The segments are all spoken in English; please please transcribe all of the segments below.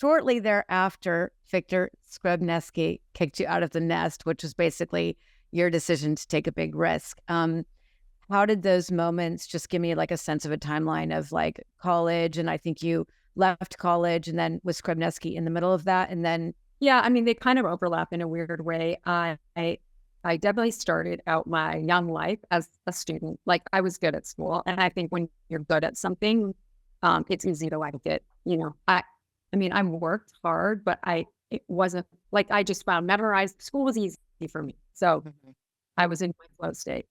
shortly thereafter, Victor Skrebneski kicked you out of the nest, which was basically your decision to take a big risk. How did those moments, just give me like a sense of a timeline of like college? And I think you left college and then was Skrebneski in the middle of that. And then, Yeah, I mean, they kind of overlap in a weird way. I definitely started out my young life as a student. Like I was good at school, and I think when you're good at something, it's easy to like it. I mean, I worked hard, but it wasn't like I just found memorized school was easy for me. So Mhm. I was in my flow state.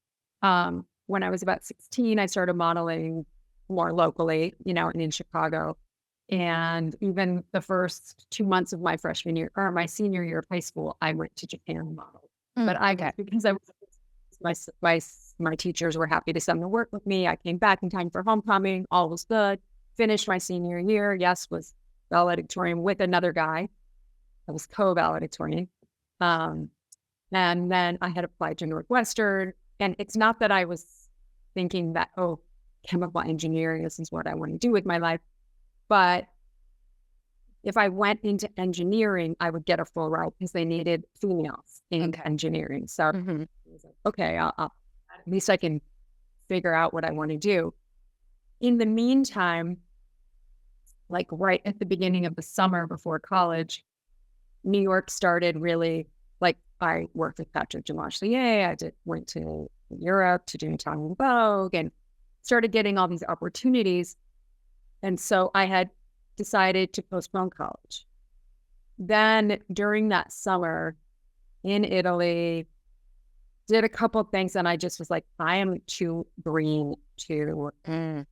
When I was about 16, I started modeling more locally, and in Chicago. And even the first 2 months of my freshman year or my senior year of high school, I went to Japan and modeled. But I was Okay. because I was my teachers were happy to send the work with me. I came back in time for homecoming. All was good. Finished my senior year. Yes, was valedictorian with another guy. I was co-valedictorian. Um, and then I had applied to Northwestern. And it's not that I was thinking that, oh, chemical engineering, this is what I want to do with my life. But if I went into engineering, I would get a full ride because they needed females in engineering. So Mhm. I was like, okay, at least I can figure out what I want to do. In the meantime, like right at the beginning of the summer before college, New York started really like I worked with Patrick Demarchelier. Went to Europe to do Italian Vogue and started getting all these opportunities. And so I had decided to postpone college. Then during that summer in Italy, did a couple of things and I just was like, I am too green to, Mm.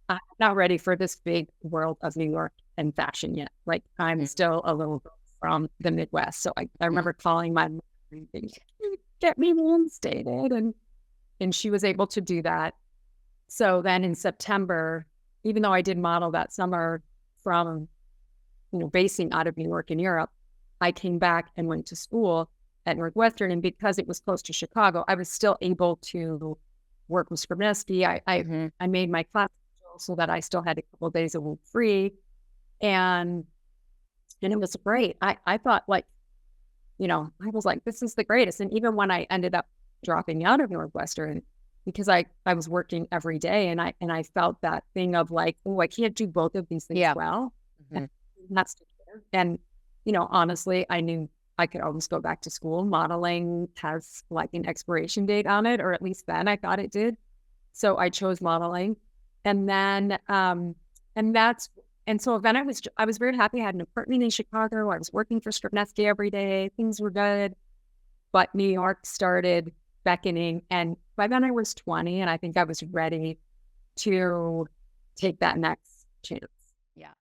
I'm not ready for this big world of New York and fashion yet. Like I'm Mm. still a little girl from the Midwest. So I Mm. remember calling my mom and saying, "Can you get me reinstated?" And she was able to do that. So then in September, even though I did model that summer from, basing out of New York and Europe, I came back and went to school at Northwestern. And because it was close to Chicago, I was still able to work with Skrybneski. Mhm. I made my class schedule so that I still had a couple of days a week free. And it was great. I thought like, I was like, this is the greatest. And even when I ended up dropping out of Northwestern, because I was working every day and I felt that thing of like, oh, I can't do both of these things Yeah. well. And Mhm. that's and honestly, I knew I could always go back to school. Modeling has like an expiration date on it, or at least then I thought it did. So I chose modeling. And then and so then I was very happy. I had an apartment in Chicago. I was working for Skrybneski every day. Things were good. But New York started beckoning. And by then I was 20 and I think I was ready to take that next chance. Yeah.